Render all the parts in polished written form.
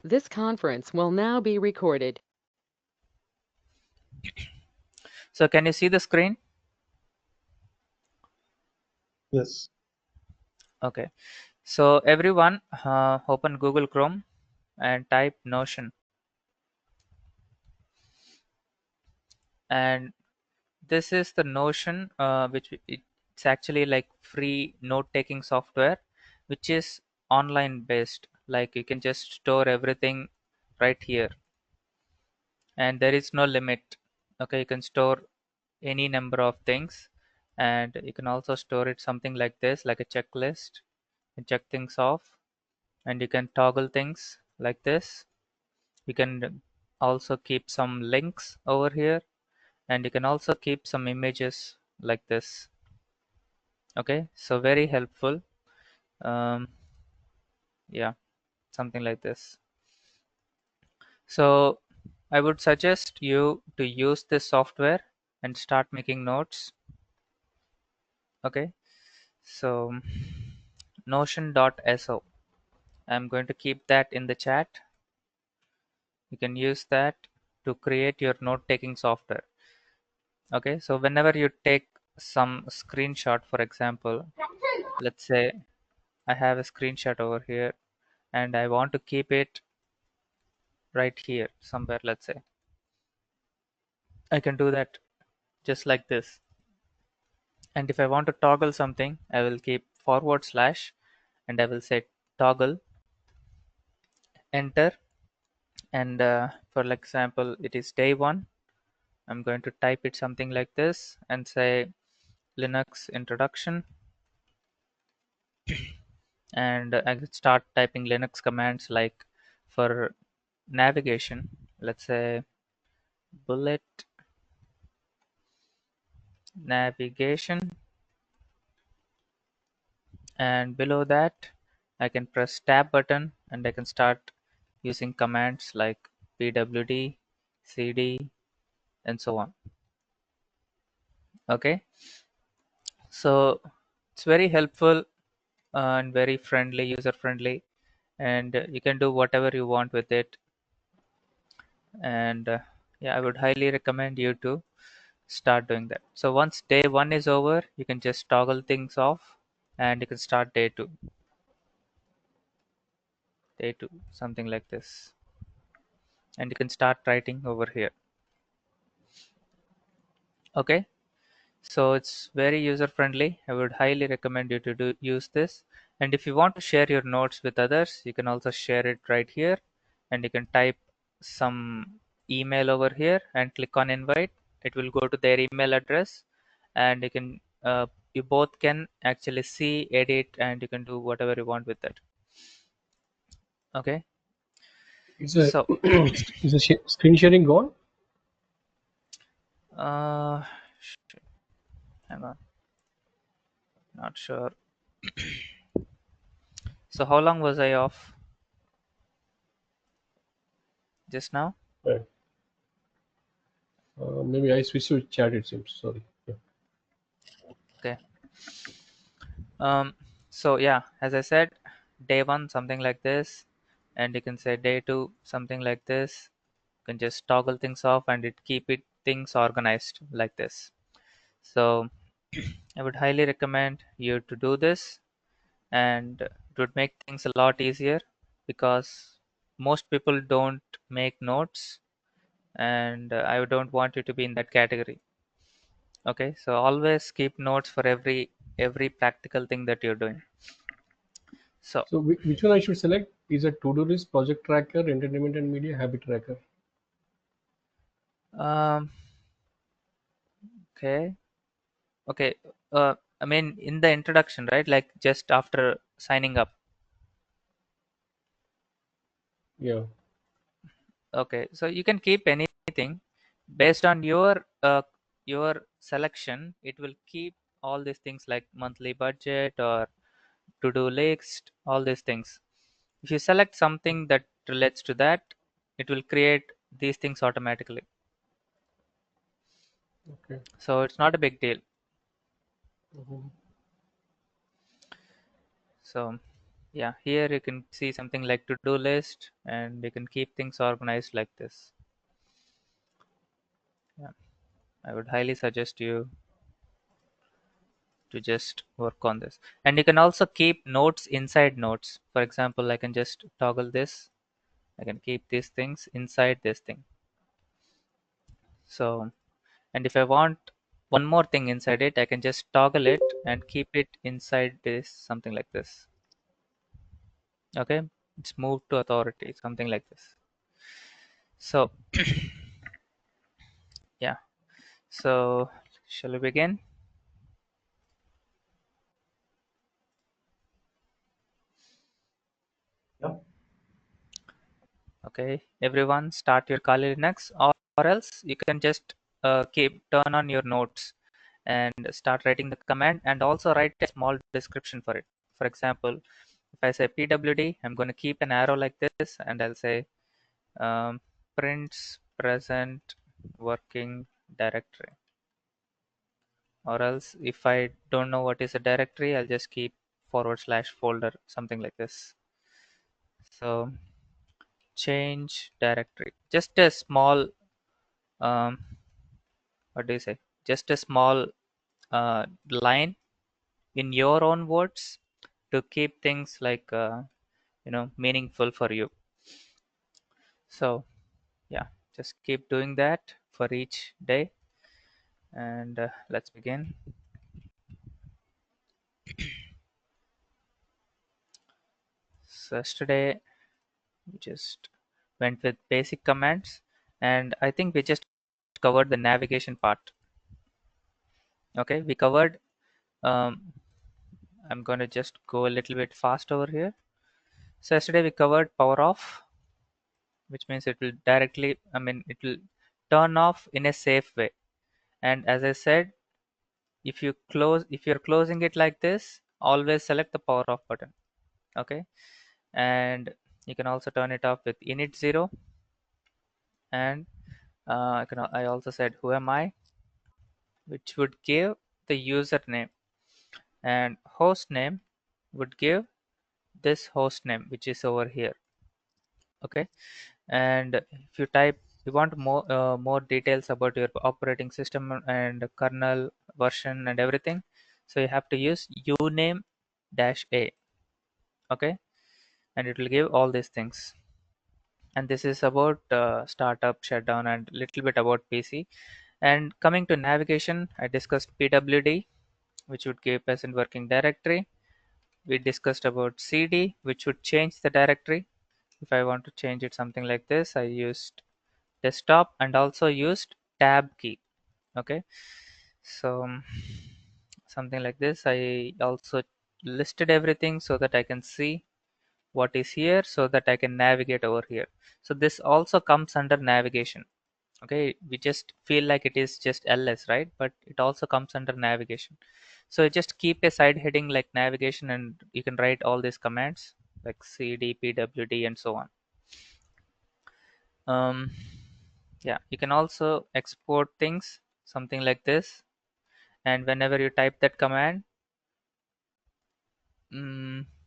This conference will now be recorded. So can you see the screen? Yes. Okay. So everyone, open Google Chrome and type Notion. And this is the Notion, it's actually like free note-taking software, which is online based. Like you can just store everything right here, and there is no limit. Okay, you can store any number of things, and you can also store it something like this, like a checklist. You check things off, and you can toggle things like this. You can also keep some links over here, and you can also keep some images like this. Okay, so very helpful. um, yeah, something like this. So I would suggest you to use this software and start making notes. Okay, so notion.so, I'm going to keep that in the chat. You can use that to create your note taking software. Okay, so whenever you take some screenshot, for example, let's say I have a screenshot over here and I want to keep it right here somewhere, let's say. I can do that just like this. And if I want to toggle something, I will keep forward slash and I will say toggle, enter. And for example, it is day one. I'm going to type it something like this and say Linux introduction. And I could start typing Linux commands like for navigation, let's say bullet navigation, and below that I can press tab button and I can start using commands like pwd, cd, and so on. Okay, so it's very helpful and very friendly, user friendly, and you can do whatever you want with it. And yeah, I would highly recommend you to start doing that. So once day one is over, you can just toggle things off and you can start day two, something like this. And you can start writing over here. Okay. So it's very user friendly. I would highly recommend you to use this. And if you want to share your notes with others, you can also share it right here. And you can type some email over here and click on invite. It will go to their email address, and you both can actually see, edit, and you can do whatever you want with it. Okay. Is a So is a screen sharing gone? uh, hang on, not sure. So how long was I off just now? Right. Maybe I switched to chat. It seems. Sorry. Yeah. Okay. So yeah, as I said, day one something like this, and you can say day two something like this. You can just toggle things off and it keep it things organized like this. So I would highly recommend you to do this, and it would make things a lot easier because most people don't make notes, and I don't want you to be in that category. Okay, so always keep notes for every practical thing that you're doing. So So which one I should select? Is a to-do list, project tracker, entertainment and media, habit tracker? um, okay, okay. I mean, in the introduction, right? Like just after signing up. Yeah. Okay, so you can keep anything based on your selection. It will keep all these things like monthly budget or to-do list, all these things. If you select something that relates to that, it will create these things automatically. Okay. So it's not a big deal. Mhm. So yeah, here you can see something like to-do list, and you can keep things organized like this. Yeah, I would highly suggest you to just work on this. And you can also keep notes inside notes. For example, I can just toggle this. I can keep these things inside this thing. So, and if I want one more thing inside it, I can just toggle it and keep it inside this, something like this. Okay, it's moved to authority, something like this. So, yeah. So, shall we begin? Yep. Okay, everyone, start your Kali Linux, or else you can just keep turn on your notes and start writing the command, and also write a small description for it. For example, if I say pwd, I'm going to keep an arrow like this, and I'll say prints present working directory. Or else, if I don't know what is a directory, I'll just keep / folder, something like this. So change directory, just a small um, what do you say, just a small line in your own words to keep things like meaningful for you. So yeah, just keep doing that for each day, and let's begin. So yesterday we just went with basic commands, and I think we just covered the navigation part. Okay, we covered I'm going to just go a little bit fast over here. So yesterday we covered power off, which means it will directly, it will turn off in a safe way. And as I said, if you're closing it like this, always select the power off button. Okay, and you can also turn it off with init 0, and I also said who am I, which would give the username, and host name would give this host name, which is over here. Okay, and if you want more details about your operating system and kernel version and everything, so you have to use uname -a. Okay, and it will give all these things. And this is about startup, shutdown, and little bit about PC. And coming to navigation, I discussed pwd, which would give present working directory. We discussed about cd, which would change the directory. If I want to change it something like this, I used desktop and also used tab key. Okay, so something like this. I also listed everything so that I can see what is here, so that I can navigate over here. So this also comes under navigation. Okay, we just feel like it is just ls, right? But it also comes under navigation. So just keep a side heading like navigation, and you can write all these commands like cd, pwd, and so on. um, yeah, you can also export things something like this, and whenever you type that command,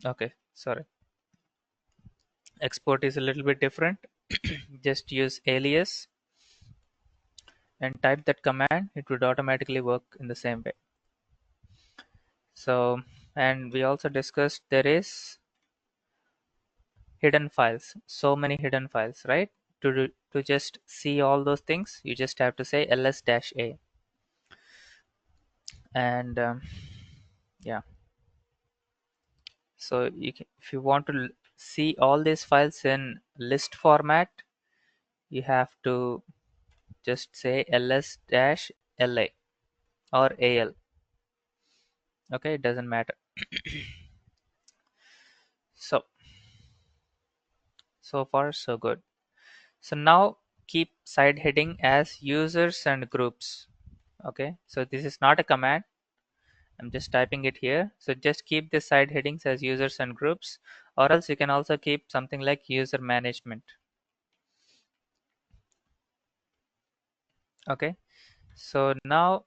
okay, sorry, export is a little bit different. Just use alias and type that command, it would automatically work in the same way. So, and we also discussed there is hidden files, so many hidden files, right? To just see all those things, you just have to say ls-a. And yeah, so if you want to see all these files in list format, you have to just say ls-la or al. Okay, it doesn't matter. So far so good. So now keep side heading as users and groups. Okay, so this is not a command, I'm just typing it here. So just keep the side headings as users and groups, or else you can also keep something like user management. Okay, so now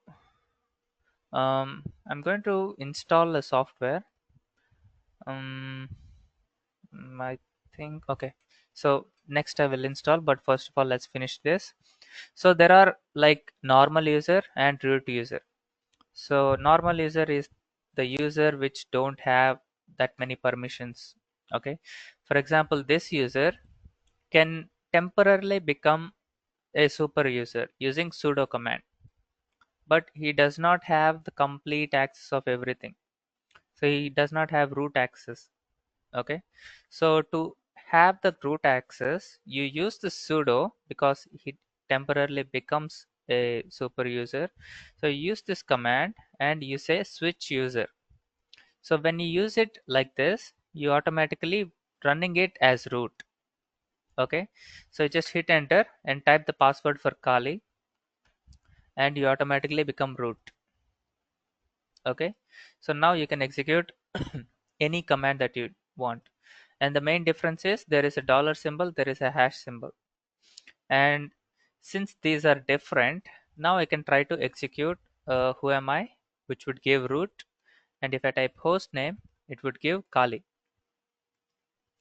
I'm going to install a software. I think okay. So next I will install, but first of all let's finish this. So there are like normal user and root user. So normal user is the user which don't have that many permissions. Okay. For example, this user can temporarily become a super user using sudo command, but he does not have the complete access of everything. So he does not have root access. Okay. So to have the root access, you use the sudo because he temporarily becomes a super user. So you use this command and you say switch user. So when you use it like this, you automatically running it as root. Okay. So just hit enter and type the password for Kali and you automatically become root. Okay. So now you can execute any command that you want. And the main difference is there is a dollar symbol, there is a hash symbol. And since these are different, now I can try to execute who am I, which would give root. And if I type host name, it would give Kali.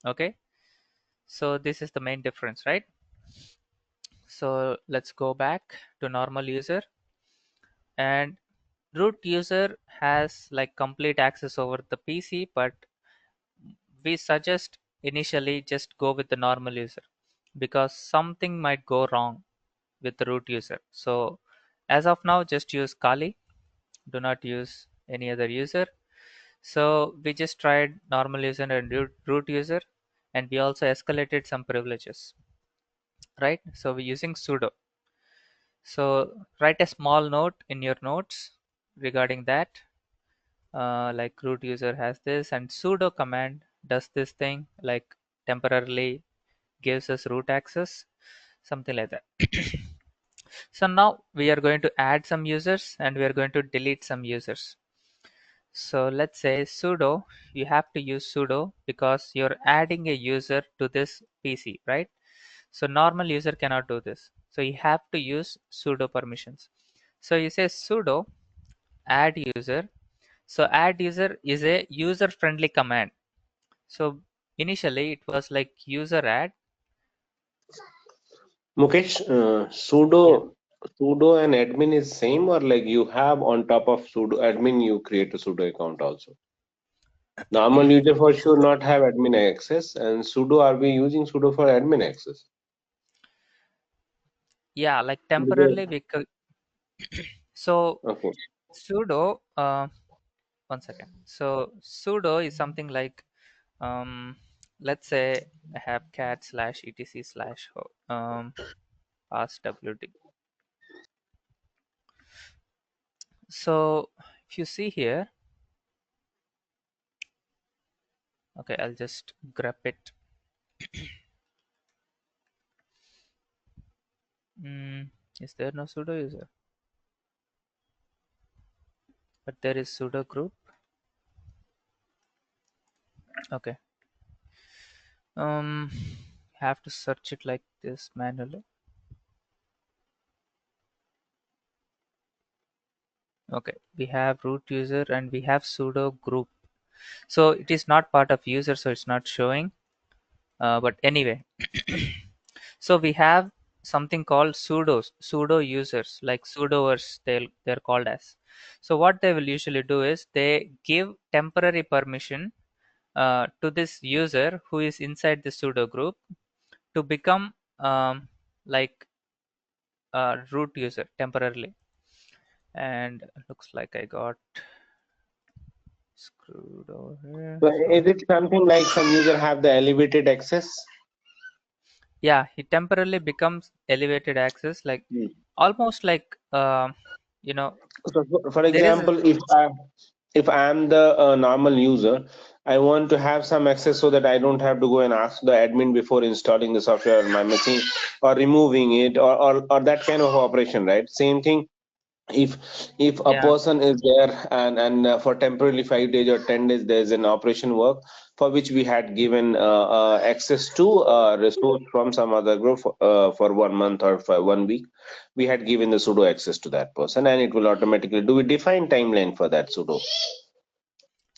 Okay. So this is the main difference, right? So let's go back to normal user, and root user has like complete access over the PC, but we suggest initially just go with the normal user because something might go wrong with the root user. So as of now, just use Kali. Do not use any other user. So we just tried normal user and root user, and we also escalated some privileges, right? So we're using sudo. So write a small note in your notes regarding that. Like root user has this, and sudo command does this thing, like temporarily gives us root access, something like that. So now we are going to add some users and we are going to delete some users. So let's say sudo, you have to use sudo because you're adding a user to this PC, right? So normal user cannot do this. So you have to use sudo permissions. So you say sudo add user. So add user is a user friendly command. So initially it was like user add. Mukesh, Yeah. sudo and admin is same, or like you have on top of sudo admin, you create a sudo account also. Normal user for sure not have admin access, and sudo, are we using sudo for admin access? Yeah, like temporarily Because- because so Okay. sudo one second. So sudo is something like um let's say I have cat slash etc slash pass wd. So if you see here, okay, I'll just grab it. Is there no sudo user? But there is sudo group. Okay. Have to search it like this manually. Okay, we have root user and we have sudo group. So it is not part of user, so it's not showing. But anyway, so we have something called pseudo users, like sudoers they're called as. So what they will usually do is they give temporary permission to this user who is inside the sudo group to become like a root user temporarily. And looks like I got screwed over here. So So is it something like some user have the elevated access? yeah, he temporarily becomes elevated access, like Hmm. almost like you know So for there is a example, if I am the normal user, I want to have some access so that I don't have to go and ask the admin before installing the software on my machine or removing it, or that kind of operation, right? Same thing, if a yeah. person is there and for temporarily 5 days or 10 days there's an operation work for which we had given access to resource from some other group for 1 month or for 1 week, we had given the sudo access to that person, and it will automatically do a defined timeline for that sudo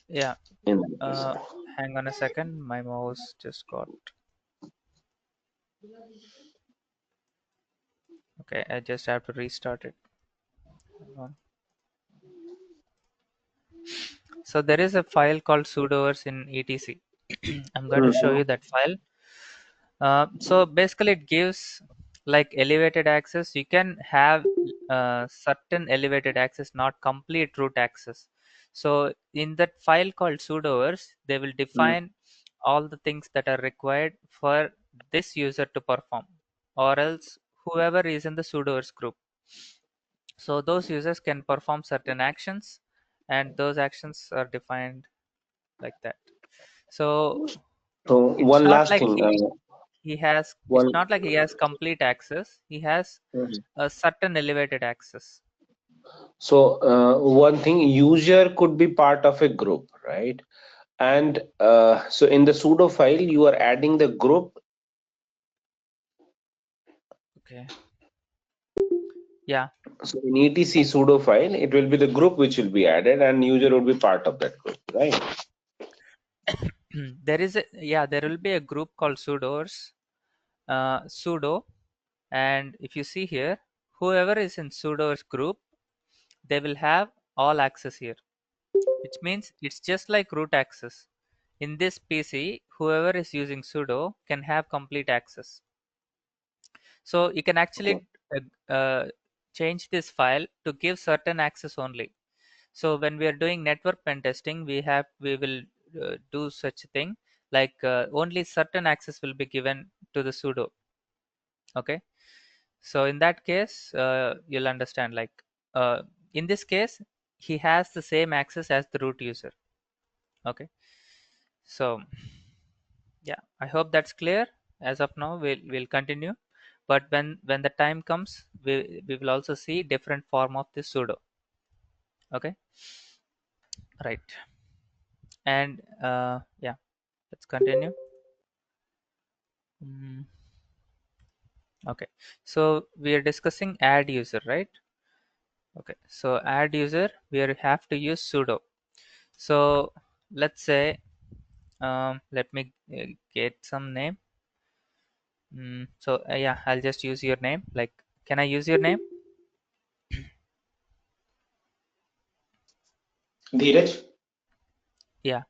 Yeah. in that Uh, person. hang on a second. My mouse just got. Okay, I just have to restart it. Hang on. So there is a file called sudoers in etc. I'm going to show Mhm. you that file. So basically, it gives like elevated access. You can have certain elevated access, not complete root access. So in that file called sudoers, they will Mm. define all the things that are required for this user to perform, or else whoever is in the sudoers group. So those users can perform certain actions, and those actions are defined like that. So So it's one not last like thing. he has it's One. not like he has complete access. He has Mhm. a certain elevated access. So one thing, user could be part of a group, right? And so in the sudo file, you are adding the group. Okay. Yeah. So in etc sudo file, it will be the group which will be added, and user would be part of that group, right? There will be a group called sudo, and if you see here, whoever is in sudo's group, they will have all access here, which means it's just like root access. In this PC, whoever is using sudo can have complete access. So you can Okay. actually change this file to give certain access only. So when we are doing network pen testing, we will do such a thing, like only certain access will be given to the sudo. Okay. So in that case, you'll understand, like uh, in this case, he has the same access as the root user. Okay. So yeah, I hope that's clear. As of now, we'll continue, but when the time comes, we will also see different form of this sudo. Okay, right. And yeah, let's continue. Mm, okay, so we are discussing add user, right? Okay, so add user, have to use sudo. So let's say, let me get some name. Yeah, I'll just use your name. Like, can I use your name? Dheeraj? Yeah.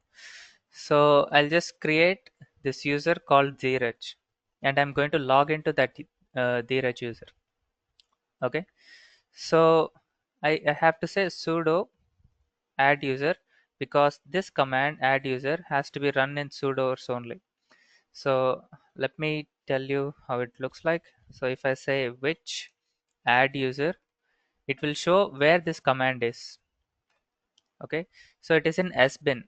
So I'll just create this user called Dheeraj, and I'm going to log into that Dheeraj user. Okay. So I have to say sudo add user, because this command add user has to be run in sudoers only. So let me tell you how it looks like. So if I say which add user, it will show where this command is. Okay. So it is in sbin.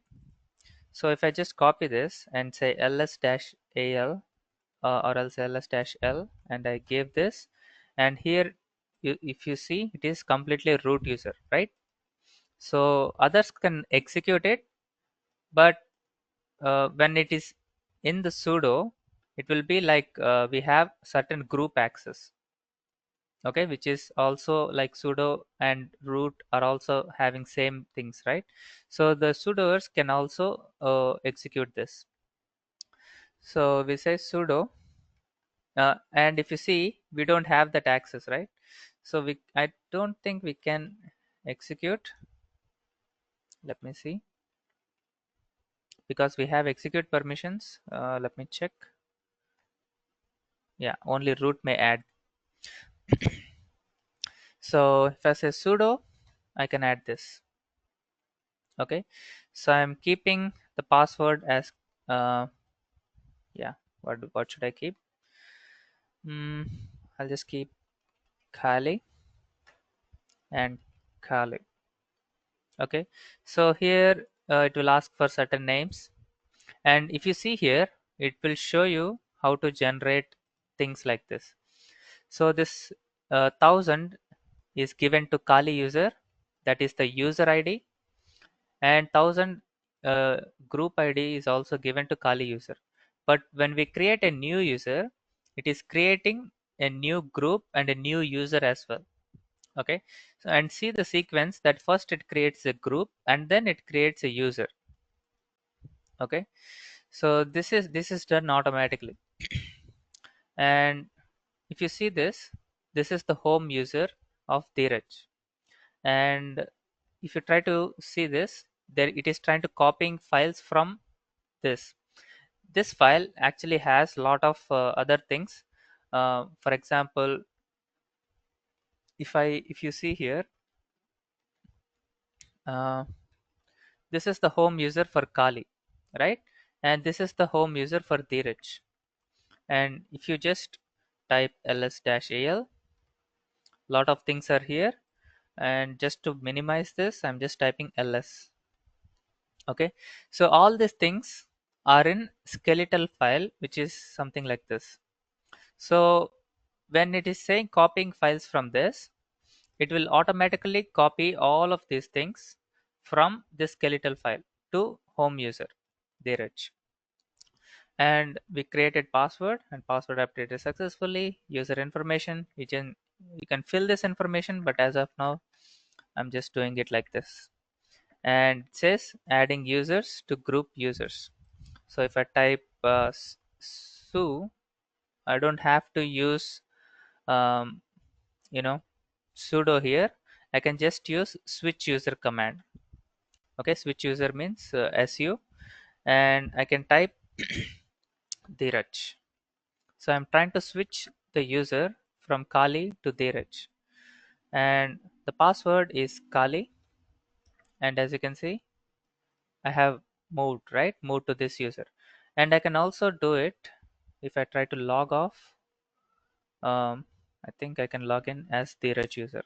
So if I just copy this and say ls-al or else ls-l, and I give this, and here if you see, it is completely root user, right? So others can execute it, but when it is in the sudo, it will be like we have certain group access. Okay, which is also like sudo and root are also having same things, right? So the sudoers can also execute this. So we say sudo, and if you see, we don't have that access, right? So I don't think we can execute. Let me see, because we have execute permissions. Let me check. Yeah, only root may add. So if I say sudo, I can add this. Okay, so I'm keeping the password as yeah. What should I keep? Hmm, I'll just keep Kali and Kali. Okay, so here it will ask for certain names, and if you see here, it will show you how to generate things like this. So this 1000 is given to Kali user, that is the user ID, and 1000 group ID is also given to Kali user. But when we create a new user, it is creating a new group and a new user as well. Okay, so and see the sequence that first it creates a group and then it creates a user. Okay, so this is done automatically. And if you see this, this is the home user of Dheeraj. And if you try to see this, there it is trying to copying files from this. This file actually has a lot of other things. For example, if you see here, uh, this is the home user for Kali, right? And this is the home user for Dheeraj. And if you just type ls-al, lot of things are here. And just to minimize this, I'm just typing ls. Okay, so all these things are in skeletal file, which is something like this. So when it is saying copying files from this, it will automatically copy all of these things from this skeletal file to home user Dheeraj. And we created password, and password updated successfully. User information, you can fill this information, but as of now I'm just doing it like this. And it says adding users to group users. So if I type Sue, I don't have to use um, you know sudo here. I can just use switch user command. Okay, switch user means su, and I can type Dheeraj. So I'm trying to switch the user from Kali to Dheeraj, and the password is Kali. And as you can see, I have moved to this user. And I can also do it if I try to log off. I think I can log in as Dheeraj user.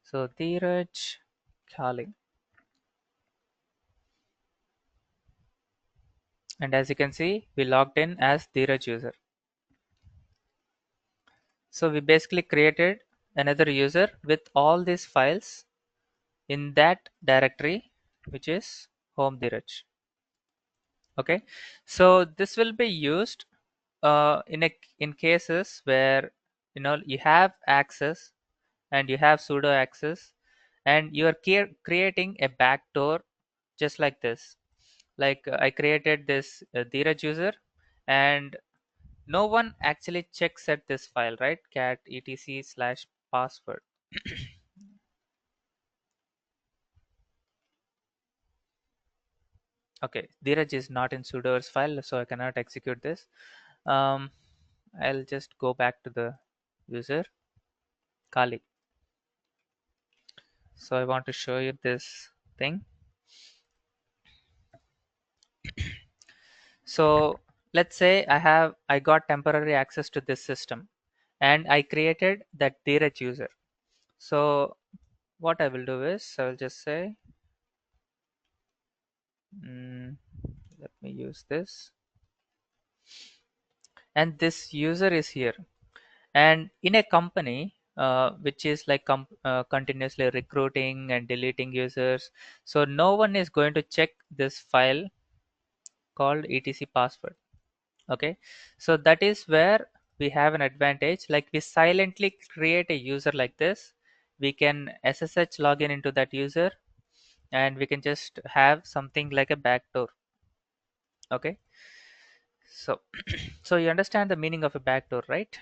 So Dheeraj Kali. And as you can see, we logged in as Dheeraj user. So we basically created another user with all these files in that directory, which is home Dheeraj. Okay, so this will be used in cases where you have access and you have sudo access, and you are creating a backdoor just like this. Like I created this Dheeraj user, and no one actually checks at this file, right? Cat etc/password. Okay, Dheeraj is not in sudoers file, so I cannot execute this. um, I'll just go back to the user Kali. So I want to show you this thing. So let's say I got temporary access to this system, and I created that Dheeraj user. So what I will do is I will just say, mm, let me use this, and this user is here. And in a company which is like continuously recruiting and deleting users, so no one is going to check this file called etc password. Okay, so that is where we have an advantage. Like we silently create a user like this, we can ssh login into that user, and we can just have something like a backdoor. Okay, so so you understand the meaning of a backdoor, right?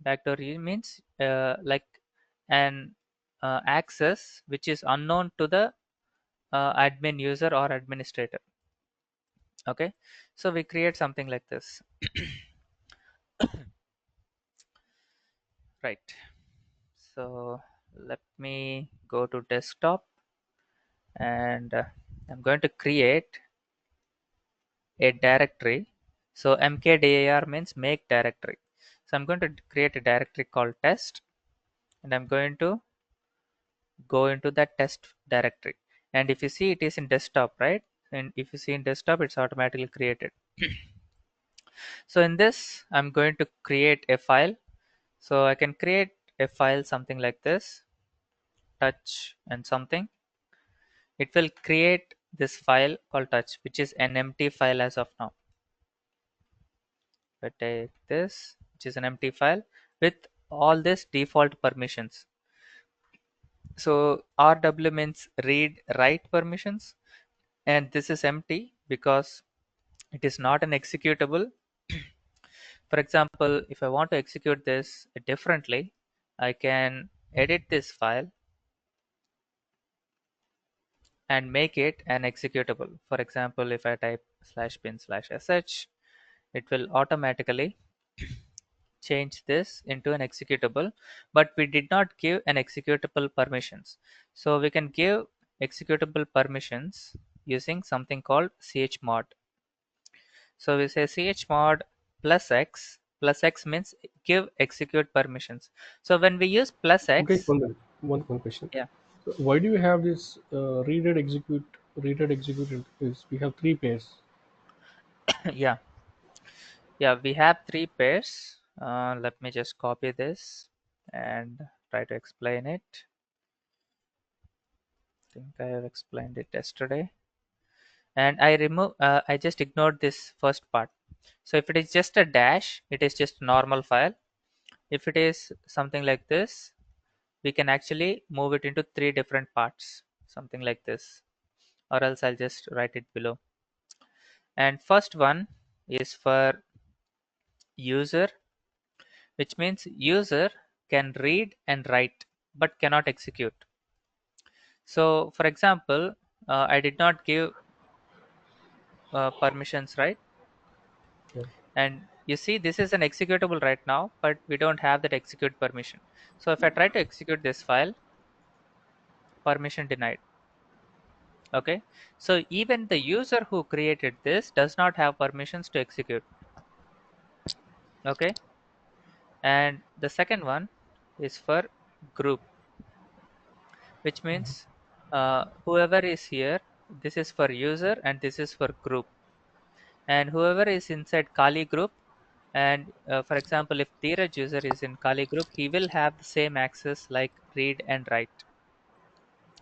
Backdoor means like an access which is unknown to the admin user or administrator. Okay, so we create something like this. Right, so let me go to desktop, and I'm going to create a directory. So mkdir means make directory. So I'm going to create a directory called test, and I'm going to go into that test directory. And if you see, it is in desktop, right? And if you see in desktop, it's automatically created. So in this, I'm going to create a file. So I can create a file something like this, touch and something. It will create this file called touch, which is an empty file as of now. If I take this, which is an empty file with all this default permissions. So RW means read write permissions, and this is empty. because it is not an executable. For example, if I want to execute this differently, I can edit this file and make it an executable. For example, if I type /bin/sh, it will automatically change this into an executable, but we did not give an executable permissions. So we can give executable permissions using something called chmod. So we say chmod plus x means give execute permissions. So when we use plus Okay, x, one question. yeah, So why do you have this read and execute interface? We have three pairs. yeah, yeah, we have three pairs. Let me just copy this and try to explain it. I think I have explained it yesterday. And I just ignored this first part. So if it is just a dash, it is just a normal file. If it is something like this, we can actually move it into three different parts, something like this, or else I'll just write it below. And first one is for user, which means user can read and write but cannot execute. So for example, I did not give permissions, right? Yeah. And you see this is an executable right now, but we don't have that execute permission. So if I try to execute this file, permission denied. Okay, so even the user who created this does not have permissions to execute. Okay, and the second one is for group, which means whoever is here, this is for user and this is for group, and whoever is inside Kali group, and for example if Dheeraj user is in Kali group, he will have the same access like read and write.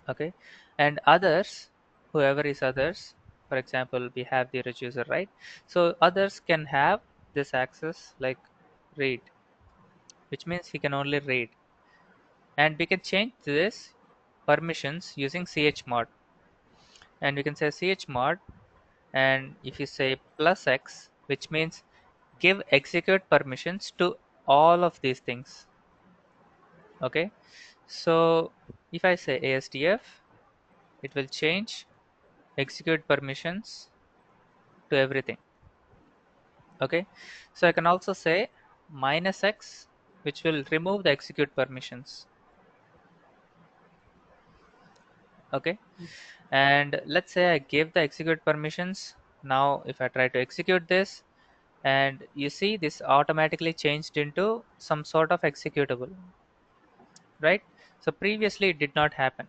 Okay, and others, whoever is others, for example we have Dheeraj user, right? So others can have this access like read, which means he can only read, and we can change this permissions using chmod, and we can say chmod, and if you say plus x, which means give execute permissions to all of these things. Okay, so if I say ASDF, it will change execute permissions to everything. Okay, so I can also say minus x, which will remove the execute permissions. Okay, and let's say I give the execute permissions. Now if I try to execute this, and you see this automatically changed into some sort of executable, right? So previously it did not happen,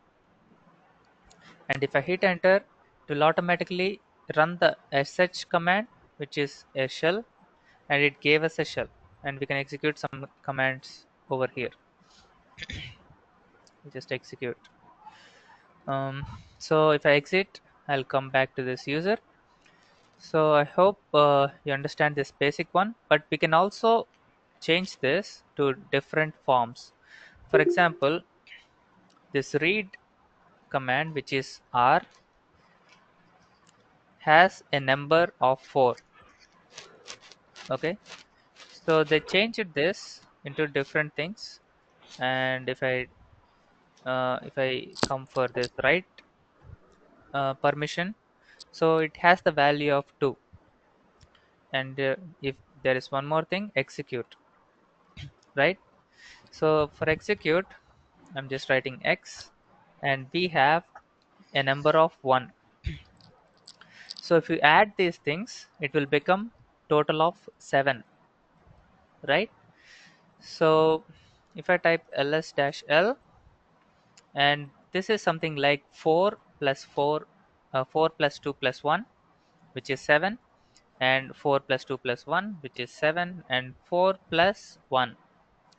and if I hit enter, it will automatically run the sh command, which is a shell, and it gave us a shell, and we can execute some commands over here. Just execute. So if I exit, I'll come back to this user. So I hope you understand this basic one, but we can also change this to different forms. For example, this read command, which is R, has a number of 4. Okay, so they changed this into different things, and if I come for this write permission, so it has the value of 2, and if there is one more thing, execute, right? So for execute, I'm just writing x, and we have a number of 1. So if you add these things, it will become total of 7, right? So if I type ls-l, and this is something like 4 plus 4, 4 plus 2 plus 1, which is 7, and 4 plus 2 plus 1, which is 7, and 4 plus 1,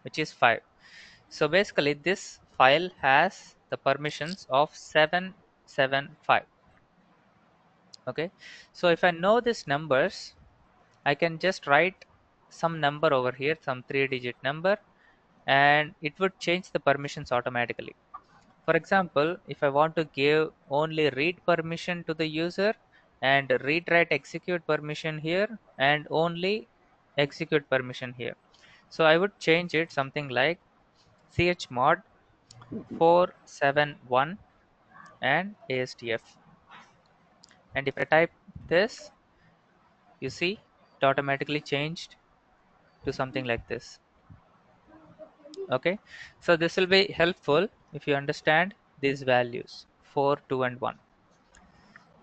which is 5. So basically this file has the permissions of 775. Okay, so if I know these numbers, I can just write some number over here, some 3-digit number, and it would change the permissions automatically. For example, if I want to give only read permission to the user and read write execute permission here and only execute permission here. So I would change it something like chmod 471 and ASDF. And if I type this, you see it automatically changed to something like this. Okay, so this will be helpful if you understand these values 4, 2 and 1.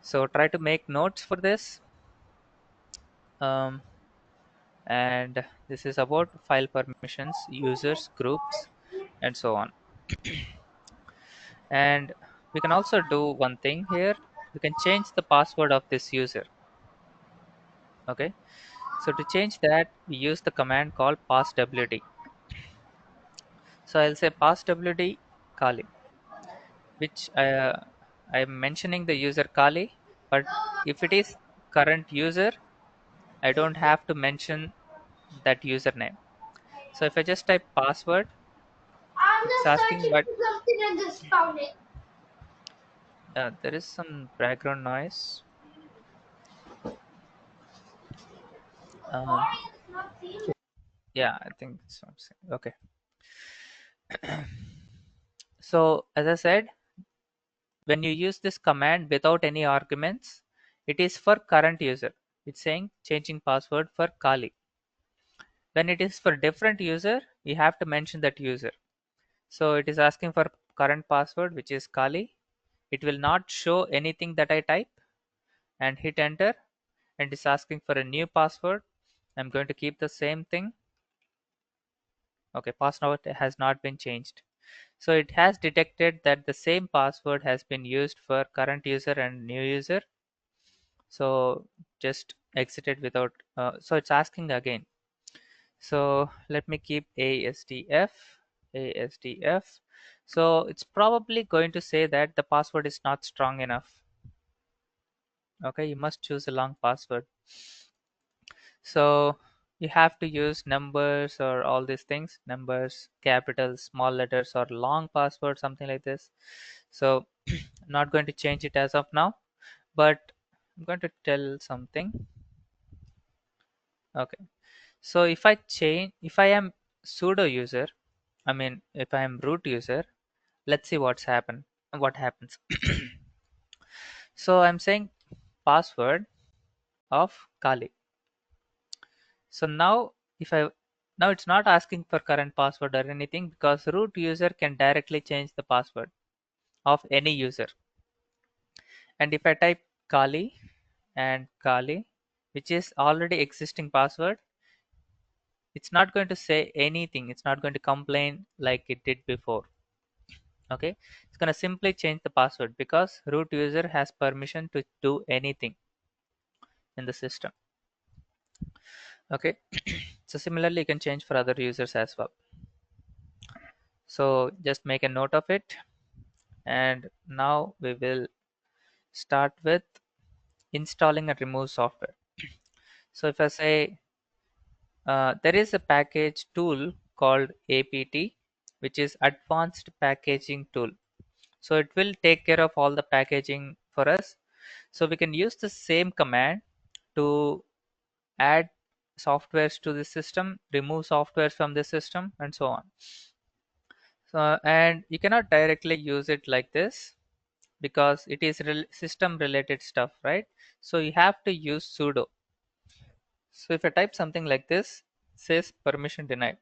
So try to make notes for this. And this is about file permissions, users, groups, and so on. And we can also do one thing here. We can change the password of this user. Okay, so to change that, we use the command called passwd. So I'll say passwd Kali, which I'm mentioning the user Kali, but if it is current user, I don't have to mention that username. So if I just type password, it's asking what. There is some background noise. Um, yeah, I think it's what I'm saying. Okay. So as I said, when you use this command without any arguments, it is for current user. It's saying changing password for Kali. When it is for different user, you have to mention that user. So it is asking for current password, which is Kali. It will not show anything that I type and hit enter, and it's asking for a new password. I'm going to keep the same thing. Okay, password has not been changed. So it has detected that the same password has been used for current user and new user. So just exit it without, so it's asking again. So let me keep ASDF, ASDF. So it's probably going to say that the password is not strong enough. Okay, you must choose a long password. So you have to use numbers or all these things, numbers, capitals, small letters, or long password, something like this. So I'm not going to change it as of now, but I'm going to tell something. Okay, so if I am sudo user, I mean if I am root user, let's see what happens. So I'm saying password of Kali. So if I now it's not asking for current password or anything, because root user can directly change the password of any user. And if I type Kali and Kali, which is already existing password, it's not going to say anything. It's not going to complain like it did before. Okay, it's going to simply change the password because root user has permission to do anything in the system. Okay, so similarly you can change for other users as well. So just make a note of it. And now we will start with installing and remove software. So if I say there is a package tool called APT, which is advanced packaging tool. So it will take care of all the packaging for us. So we can use the same command to add softwares to the system, remove softwares from the system, and so on. So, and you cannot directly use it like this because it is system related stuff, right? So you have to use sudo. So if I type something like this, says permission denied,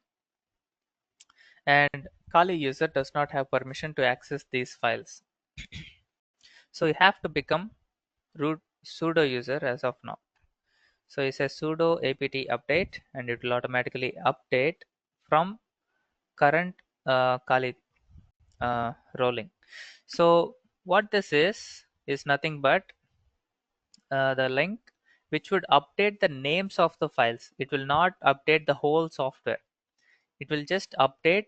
and Kali user does not have permission to access these files. So you have to become root sudo user as of now. So it says sudo apt update, and it will automatically update from current Kali rolling. So what this is nothing but the link which would update the names of the files. It will not update the whole software. It will just update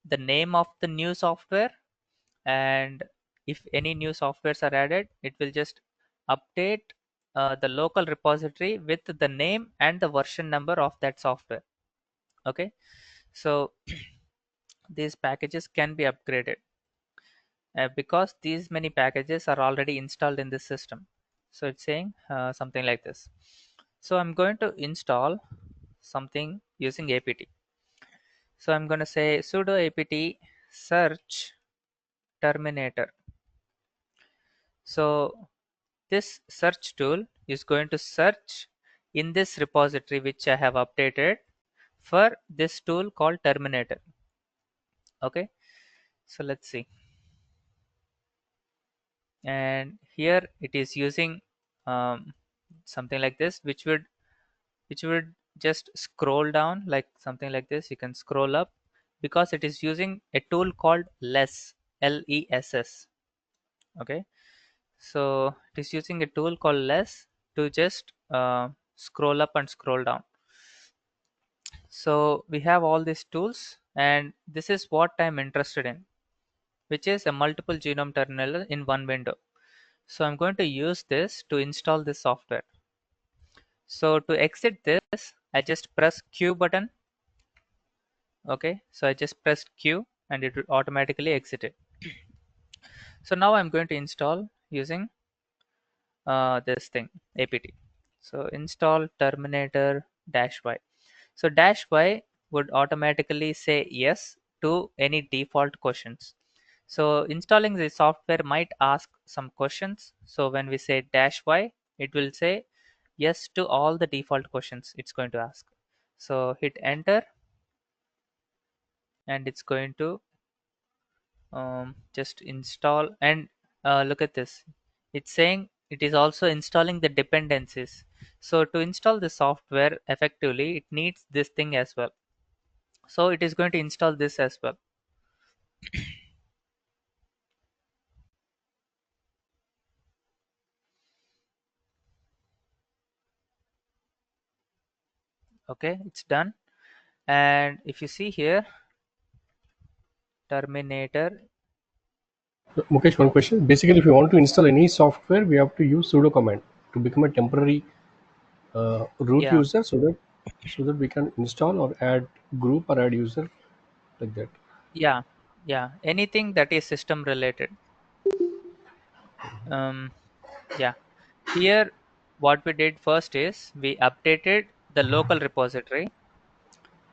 the name of the new software, and if any new softwares are added, it will just update the local repository with the name and the version number of that software. Okay, so these packages can be upgraded because these many packages are already installed in this system. So it's saying something like this. So I'm going to install something using apt. So I'm going to say sudo apt search terminator. So this search tool is going to search in this repository which I have updated for this tool called terminator. Okay, so let's see. And here it is using something like this, which would just scroll down like something like this. You can scroll up because it is using a tool called less, less. Okay, so it is using a tool called less to just scroll up and scroll down. So we have all these tools, and this is what I'm interested in, which is a multiple genome terminal in one window. So I'm going to use this to install this software. So to exit this, I just press Q button. Okay, so I just pressed Q and it would automatically exit it. So now I'm going to install using this thing, apt. So install terminator -y. So -y would automatically say yes to any default questions. So installing the software might ask some questions. So when we say -y, it will say yes to all the default questions it's going to ask. So hit enter and it's going to just install. And look at this. It's saying it is also installing the dependencies. So to install the software effectively, it needs this thing as well. So it is going to install this as well. Okay, it's done. And if you see here, terminator. Mukesh, one question. Basically, if you want to install any software, we have to use sudo command to become a temporary root Yeah, user, so that we can install or add group or add user like that. yeah, yeah. Anything that is system related. Um, yeah. Here, what we did first is we updated the local repository,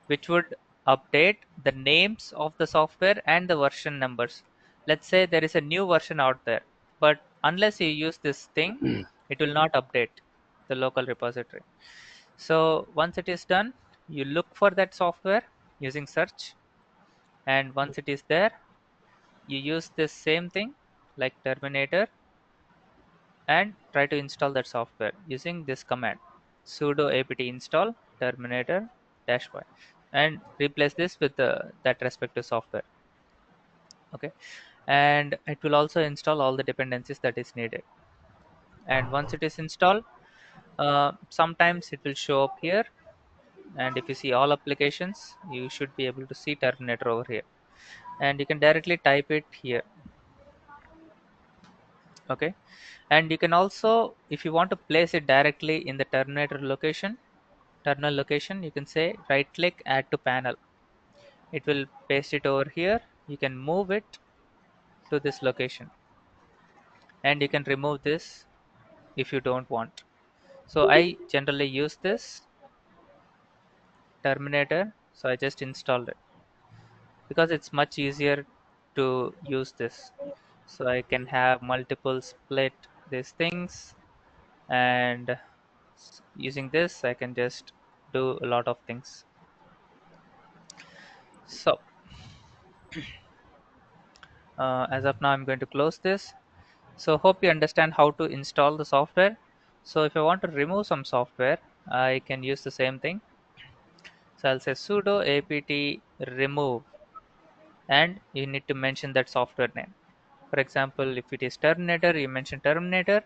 which would update the names of the software and the version numbers. Let's say there is a new version out there, but unless you use this thing, it will not update the local repository. So once it is done, you look for that software using search, and once it is there, you use this same thing like terminator and try to install that software using this command sudo apt install terminator -y and replace this with that respective software. Okay, and it will also install all the dependencies that is needed. And once it is installed, sometimes it will show up here, and if you see all applications, you should be able to see terminator over here, and you can directly type it here. Okay, and you can also, if you want to place it directly in the terminator location, terminal location, you can say right click add to panel. It will paste it over here. You can move it to this location, and you can remove this if you don't want. So I generally use this terminator, so I just installed it because it's much easier to use this. So I can have multiple split these things, and using this I can just do a lot of things. So as of now, I'm going to close this. So hope you understand how to install the software. So if I want to remove some software, I can use the same thing. So I'll say sudo apt remove, and you need to mention that software name. For example, if it is terminator, you mention terminator,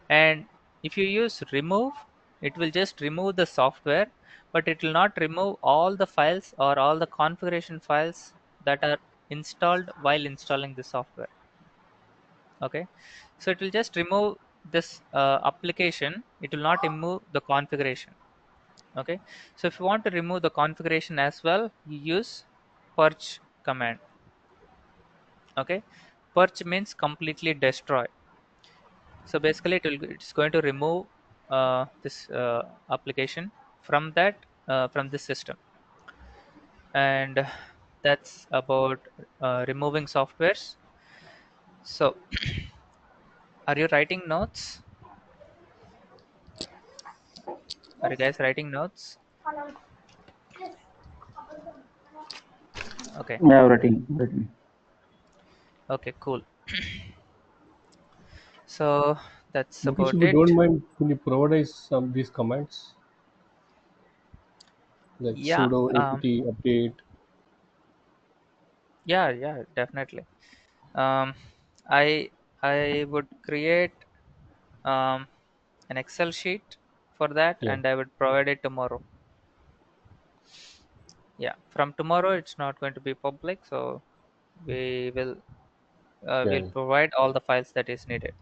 and if you use remove, it will just remove the software, but it will not remove all the files or all the configuration files that are installed while installing the software. Okay, so it will just remove this application. It will not remove the configuration. Okay, so if you want to remove the configuration as well, you use purge command. Okay, purge means completely destroy. So basically it's going to remove this application from that from this system. And that's about removing softwares. So are you writing notes? Are you guys writing notes? Okay. Yeah, writing. Okay, cool. So that's Mukesh, about if you it. don't mind, can you provide us some these commands like Yeah. sudo apt update? Yeah, definitely. um, I I would create um, an Excel sheet for that, Yeah, and I would provide it tomorrow. Yeah, from tomorrow it's not going to be public, so we will yeah, we'll yeah. provide all the files that is needed.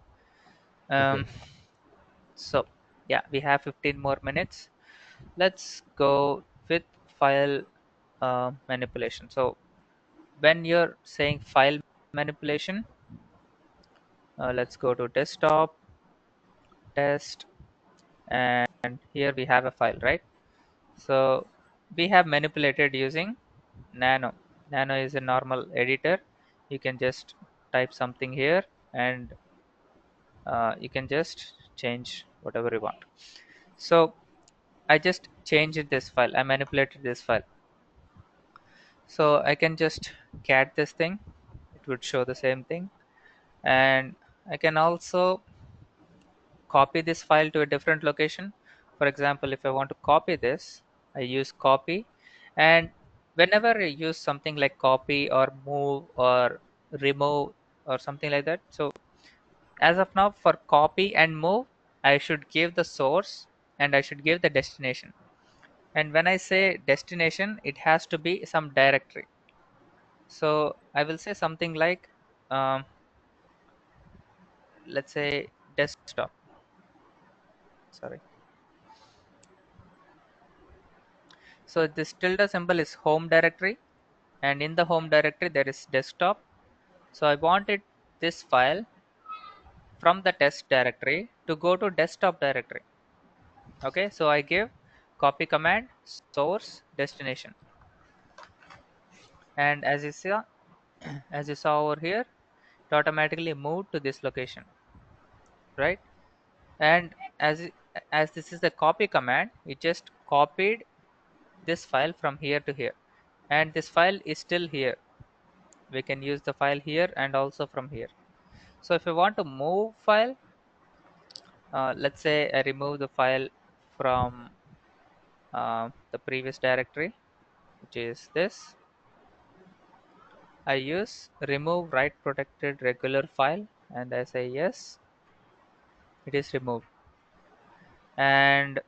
Okay. um, so yeah, we have 15 more minutes. Let's go with file manipulation. So when you're saying file manipulation, let's go to desktop, test, and here we have a file, right? So we have manipulated using Nano. Nano is a normal editor. You can just type something here, and you can just change whatever you want. So I just changed this file. I manipulated this file. So I can just cat this thing. It would show the same thing. And I can also copy this file to a different location. For example, if I want to copy this, I use copy. And whenever I use something like copy or move or remove or something like that, so as of now, for copy and move, I should give the source and I should give the destination. And when I say destination, it has to be some directory. So I will say something like, um, let's say desktop. Sorry. So this tilde symbol is home directory, and in the home directory there is desktop. So I wanted this file from the test directory to go to desktop directory. Okay, so I give copy command, source, destination, and as you saw, as you saw over here, it automatically moved to this location, right? And as this is the copy command, it just copied this file from here to here, and this file is still here. We can use the file here and also from here. So if I want to move file, let's say I remove the file from the previous directory, which is this. I use remove write protected regular file, and I say yes, it is removed. And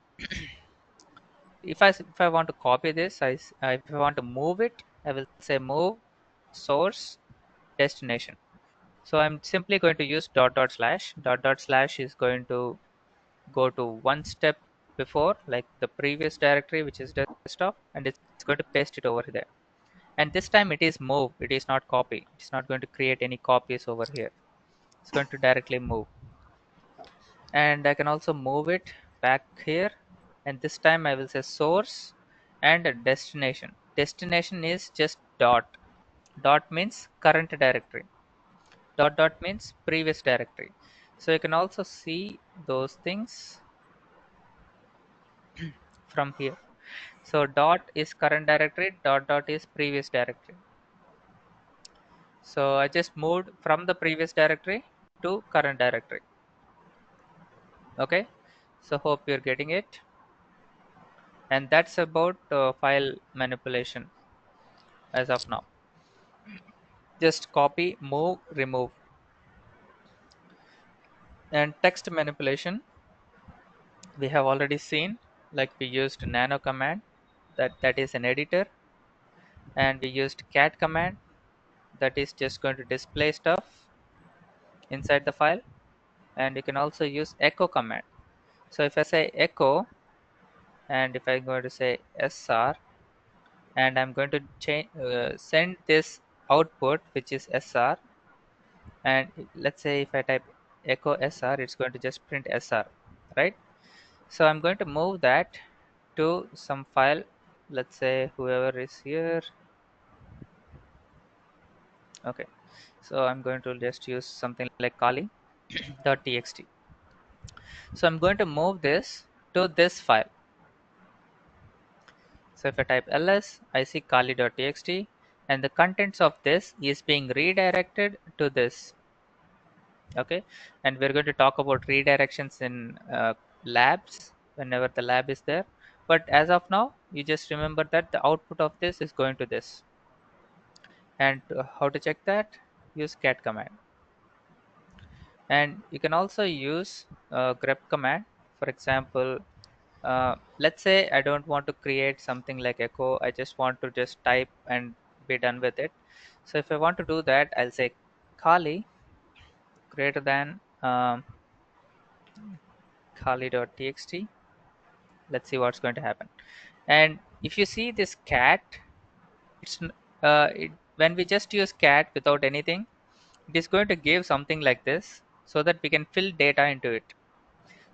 if I want to copy this, if I want to move it, I will say move source destination. So I'm simply going to use dot dot slash. Dot dot slash is going to go to one step before, like the previous directory, which is desktop, and it's going to paste it over there. And this time it is move, it is not copy. It's not going to create any copies over here. It's going to directly move. And I can also move it back here, and this time I will say source and a destination. Destination is just dot. Dot means current directory. Dot dot means previous directory. So you can also see those things from here. So dot is current directory, dot dot is previous directory. So I just moved from the previous directory to current directory. Okay, so hope you're getting it. And that's about file manipulation as of now. Just copy, move, remove. And text manipulation, we have already seen, like we used nano command, that is an editor, and we used cat command, that is just going to display stuff inside the file. And you can also use echo command. So if I say echo, and if I'm going to say sr, and I'm going to send this output, which is sr, and let's say if I type echo SR, it's going to just print SR, right? So I'm going to move that to some file. Let's say whoever is here. Okay, so I'm going to just use something like Kali.txt. So I'm going to move this to this file. So if I type ls, I see Kali.txt, and the contents of this is being redirected to this. Okay, and we're going to talk about redirections in labs whenever the lab is there. But as of now, you just remember that the output of this is going to this. And how to check that? Use cat command. And you can also use grep command. For example, let's say I don't want to create something like echo. I just want to just type and be done with it. So if I want to do that, I'll say Kali greater than Kali.txt. Let's see what's going to happen. And if you see this cat, it's when we just use cat without anything, it is going to give something like this so that we can fill data into it.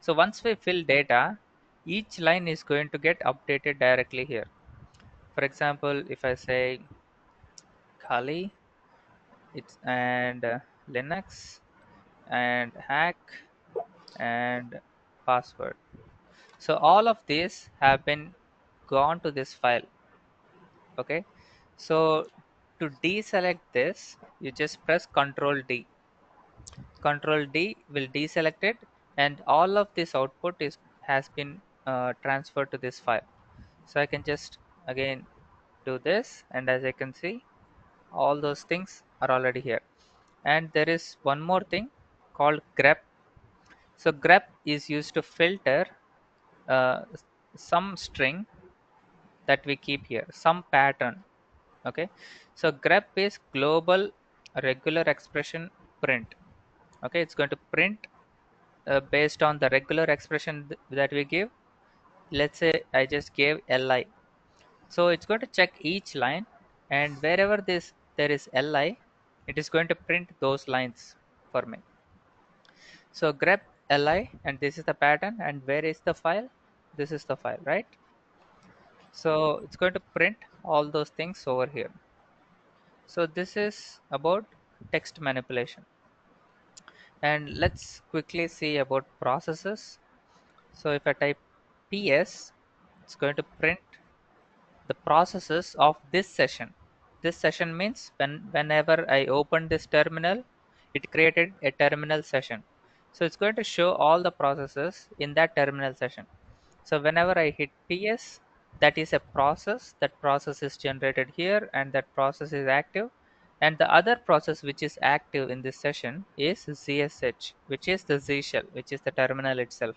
So once we fill data, each line is going to get updated directly here. For example, if I say Kali, it's and Linux and hack and password. So all of these have been gone to this file. Okay, so to deselect this, you just press Control D. Control D will deselect it, and all of this output is has been transferred to this file. So I can just again do this, and as I can see, all those things are already here. And there is one more thing called grep. So grep is used to filter uh, some string that we keep here, some pattern. Okay, so grep is global regular expression print. Okay, it's going to print based on the regular expression that we give. Let's say I just gave li, so it's going to check each line, and wherever this there is li, it is going to print those lines for me. So grep li, and this is the pattern, and where is the file? This is the file, right? So it's going to print all those things over here. So this is about text manipulation. And let's quickly see about processes. So if I type ps, it's going to print the processes of this session. This session means whenever I open this terminal, it created a terminal session. So it's going to show all the processes in that terminal session. So whenever I hit ps, that is a process. That process is generated here, and that process is active. And the other process which is active in this session is zsh, which is the z shell, which is the terminal itself.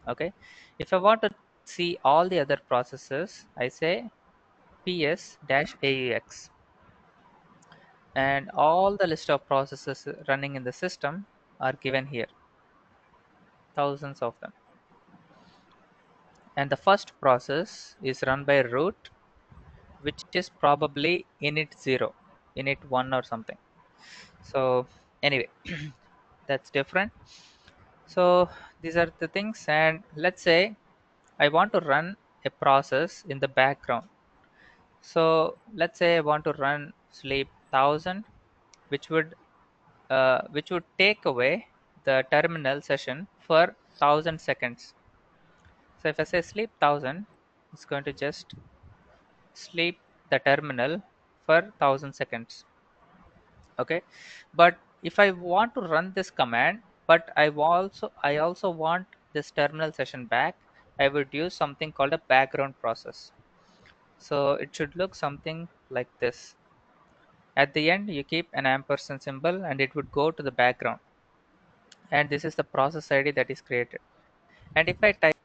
Okay, if I want to see all the other processes, I say ps-aux, and all the list of processes running in the system are given here, thousands of them. And the first process is run by root, which is probably init 0, init 1 or something. So anyway, that's different. So these are the things, and let's say I want to run a process in the background. So let's say I want to run sleep 1000, which would take away the terminal session for 1000 seconds. So if I say sleep 1000, it's going to just sleep the terminal for 1000 seconds. Okay, but if I want to run this command, but I also want this terminal session back, I would use something called a background process. So it should look something like this. At the end, you keep an ampersand symbol, and it would go to the background. And this is the process ID that is created. And if I type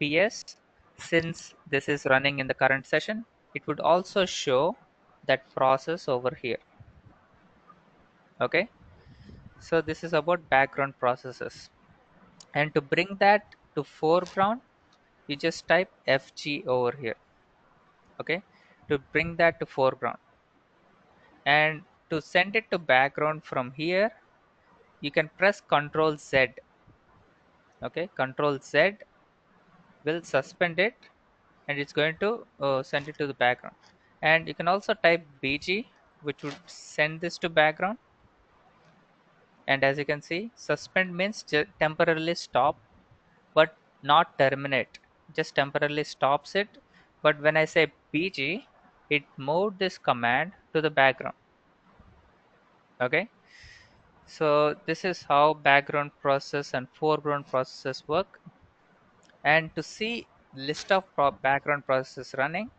ps, since this is running in the current session, it would also show that process over here. Okay, so this is about background processes. And to bring that to foreground, you just type fg over here. Okay, to bring that to foreground. And to send it to background from here, you can press Control Z. Okay, Control Z will suspend it, and it's going to send it to the background. And you can also type BG, which would send this to background. And as you can see, suspend means temporarily stop, but not terminate. Just temporarily stops it. But when I say BG, it moved this command to the background. Okay, so this is how background process and foreground processes work. And to see list of background processes running,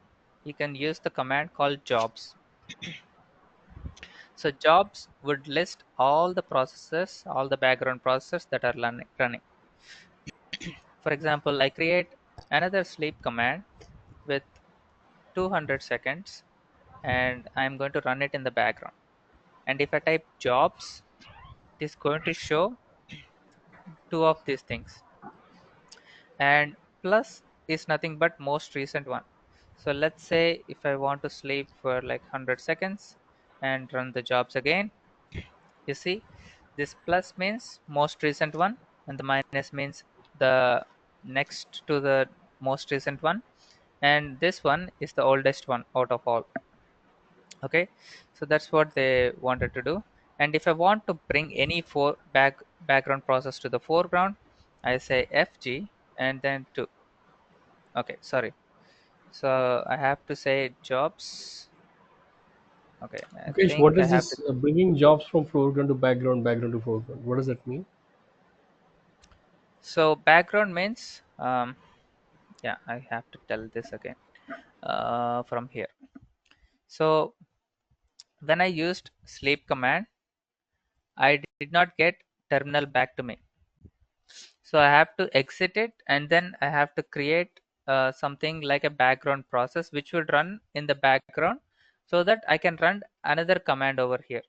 you can use the command called jobs. So jobs would list all the processes, all the background processes that are running. For example, I create another sleep command with 200 seconds, and I'm going to run it in the background. And if I type jobs, it is going to show two of these things. And plus is nothing but most recent one. So let's say if I want to sleep for like 100 seconds and run the jobs again, you see this plus means most recent one, and the minus means the next to the most recent one, and this one is the oldest one out of all. Okay, so that's what they wanted to do. And if I want to bring any background process to the foreground, I say FG and then 2. Okay, sorry. So I have to say jobs. Okay, I Mukesh, what think I is have to. this bringing jobs from foreground to background, background to foreground? What does that mean? So background means yeah, I have to tell this again from here. So when I used sleep command, I did not get terminal back to me. So I have to exit it, and then I have to create something like a background process which would run in the background, so that I can run another command over here.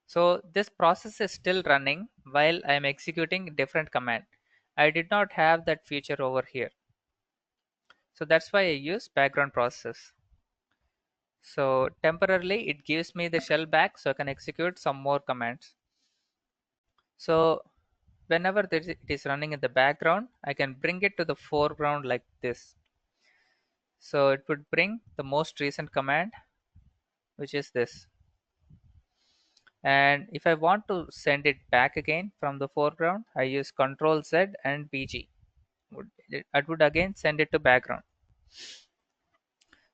So this process is still running while I am executing different command. I did not have that feature over here. So that's why I use background process. So temporarily it gives me the shell back so I can execute some more commands. So whenever it is running in the background, I can bring it to the foreground like this. So it would bring the most recent command, which is this. And if I want to send it back again from the foreground, I use Control Z and BG. I would again send it to background.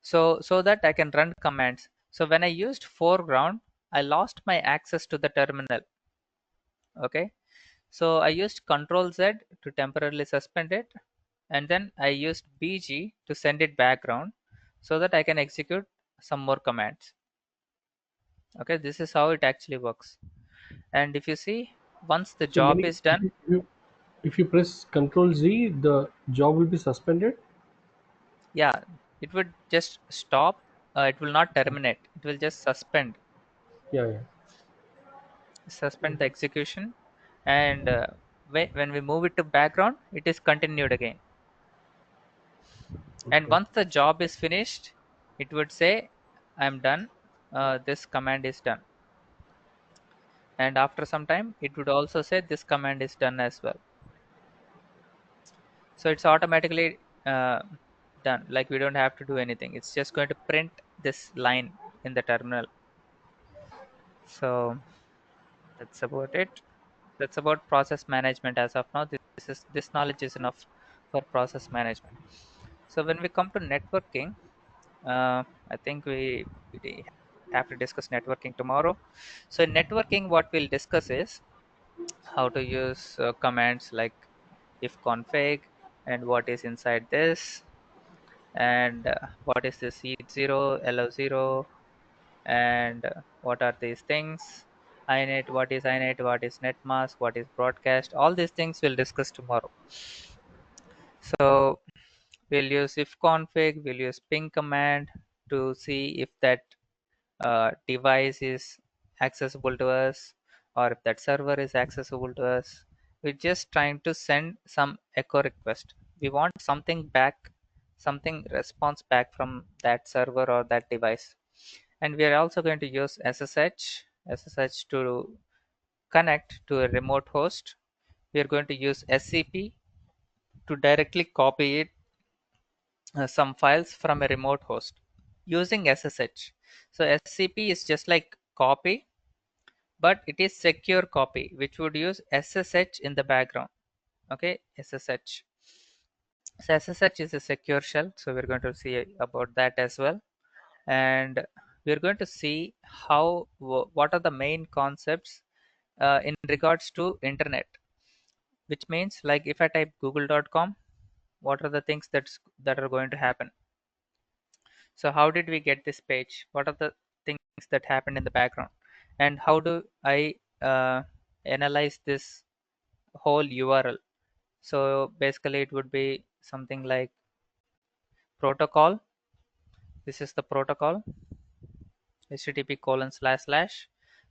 So that I can run commands. So when I used foreground, I lost my access to the terminal. Okay. So I used Control Z to temporarily suspend it, and then I used BG to send it background so that I can execute some more commands. Okay, this is how it actually works. And if you see, once the So job many, is done, if you press Control Z, the job will be suspended. yeah, it would just stop. It will not terminate. It will just Yeah, yeah. suspend the execution, and when we move it to background, it is continued again. And Okay, once the job is finished, it would say, I'm done. This command is done. And after some time, it would also say this command is done as well. So it's automatically done. Like we don't have to do anything. It's just going to print this line in the terminal. So that's about it. That's about process management as of now. This knowledge is enough for process management. So when we come to networking, I think we have to discuss networking tomorrow. So in networking, what we'll discuss is how to use commands like if config, and what is inside this, and what is this seed0, lo0, and what are these things, inet, what is inet, what is netmask, what is broadcast. All these things we'll discuss tomorrow. So we'll use if config, we'll use ping command to see if that device is accessible to us, or if that server is accessible to us. We're just trying to send some echo request. We want something back, something response back from that server or that device. And we are also going to use SSH to connect to a remote host, we are going to use SCP to directly copy it, some files from a remote host using SSH. So SCP is just like copy, but it is secure copy, which would use SSH in the background. Okay, SSH. So SSH is a secure shell, so we're going to see about that as well. And we're going to see how what are the main concepts in regards to internet, which means like if I type google.com, what are the things that are going to happen. So how did we get this page? What are the things that happened in the background? And how do I analyze this whole URL? So basically it would be something like protocol. This is the protocol, HTTP colon slash slash.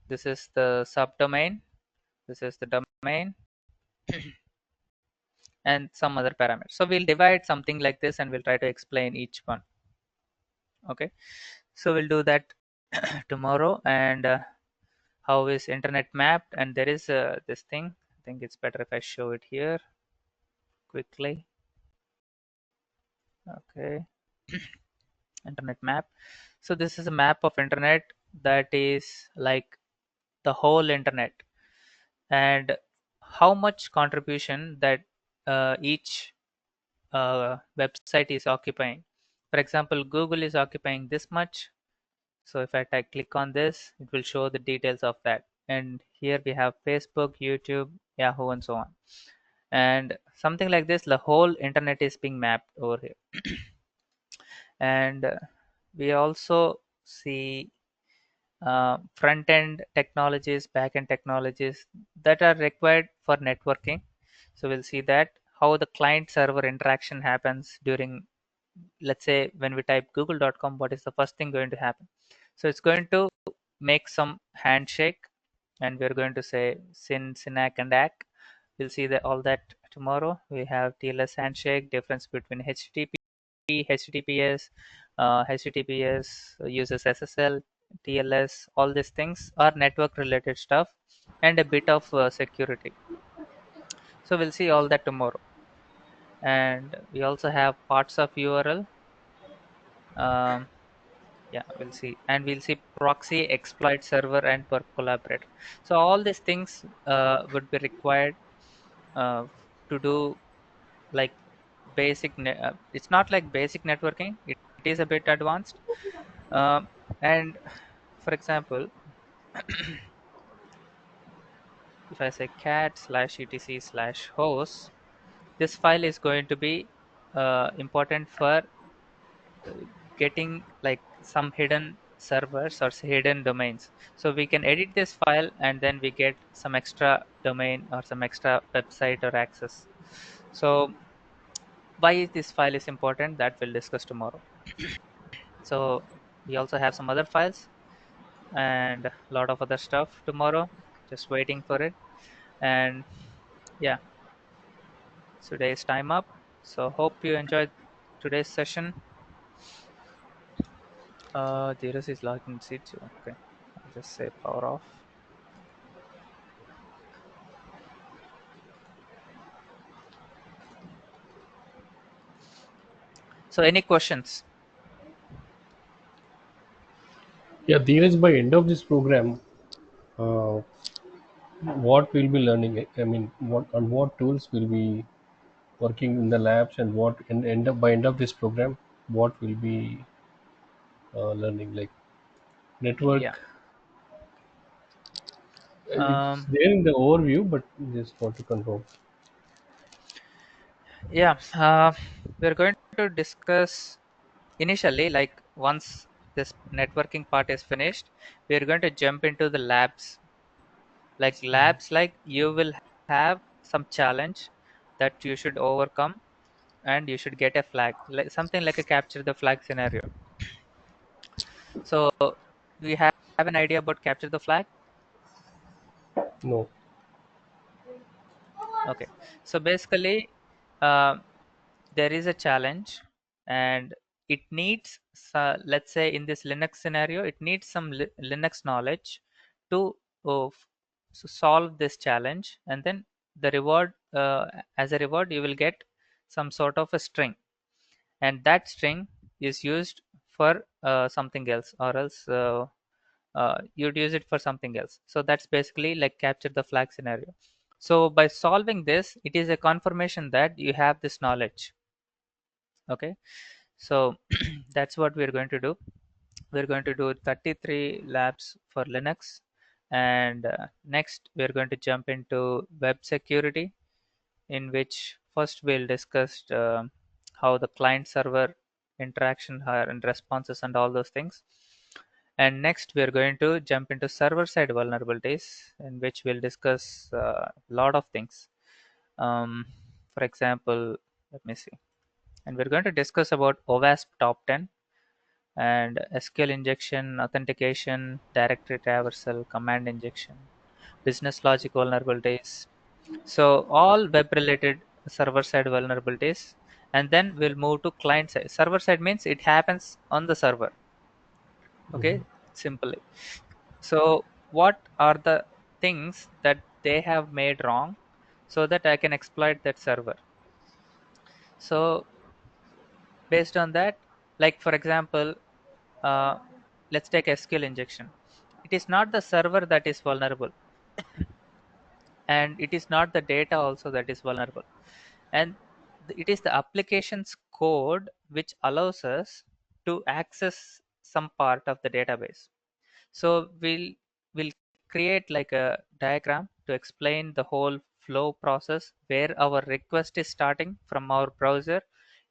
This is the subdomain. This is the domain and some other parameters. So we'll divide something like this and we'll try to explain each one. Okay. So we'll do that tomorrow. And how is internet mapped? And there is this thing. I think it's better if I show it here quickly. Okay. Internet map. So this is a map of internet that is like the whole internet, and how much contribution that each website is occupying. For example, Google is occupying this much. So if I click on this, it will show the details of that. And here we have Facebook, YouTube, Yahoo, and so on. And something like this, the whole internet is being mapped over here. And we also see front end technologies, back end technologies that are required for networking. So we'll see that how the client server interaction happens during, let's say, when we type google.com, what is the first thing going to happen? So it's going to make some handshake, and we're going to say synac and ack. We'll see that all that tomorrow. We have TLS handshake, difference between HTTP, HTTPS, HTTPS uses SSL, TLS. All these things are network related stuff and a bit of security. So we'll see all that tomorrow. And we also have parts of URL. Um, yeah, we'll see. And we'll see proxy, exploit server, and per collaborator. So all these things would be required uh, to do like basic it's not like basic networking, it is a bit advanced. And for example, if I say cat slash etc slash host, this file is going to be important for getting like some hidden servers or hidden domains. So we can edit this file and then we get some extra domain or some extra website or access. So why this file is important, that we'll discuss tomorrow. So we also have some other files and a lot of other stuff tomorrow, just waiting for it. And yeah, today's time up. So hope you enjoyed today's session. Dheeraj is logged in C2. Okay, I'll just say power off. So any questions? Yeah, Dheeraj, by end of this program, uh, what we'll be learning? I mean, what on what tools will be working in the labs, and what and end up by end of this program, what will be learning like Yeah. network. It's Um, there in the overview, but just want to confirm. yeah. We're going to discuss initially, like once this networking part is finished, we're going to jump into the labs. Like you will have some challenge that you should overcome, and you should get a flag, like something like a capture the flag scenario. So we have an idea about capture the flag. No. Okay, so basically uh, there is a challenge, and it needs let's say in this Linux scenario, it needs some Linux knowledge to solve this challenge, and then the reward, as a reward you will get some sort of a string, and that string is used for something else, or else you'd use it for something else. So that's basically like capture the flag scenario. So by solving this, it is a confirmation that you have this knowledge. Okay, so that's what we're going to do. We're going to do 33 labs for Linux, and next we're going to jump into web security, in which first we'll discuss how the client server interaction and responses and all those things. And next we're going to jump into server side vulnerabilities, in which we'll discuss a lot of things. For example, let me see. And we're going to discuss about OWASP top 10 and SQL injection, authentication, directory traversal, command injection, business logic vulnerabilities. So all web related server side vulnerabilities, and then we'll move to client side. Server side means it happens on the server. Okay, simply. So what are the things that they have made wrong so that I can exploit that server? So based on that, like for example, uh, let's take SQL injection. It is not the server that is vulnerable, and it is not the data also that is vulnerable, and it is the application's code which allows us to access some part of the database. So we'll create like a diagram to explain the whole flow process, where our request is starting from our browser.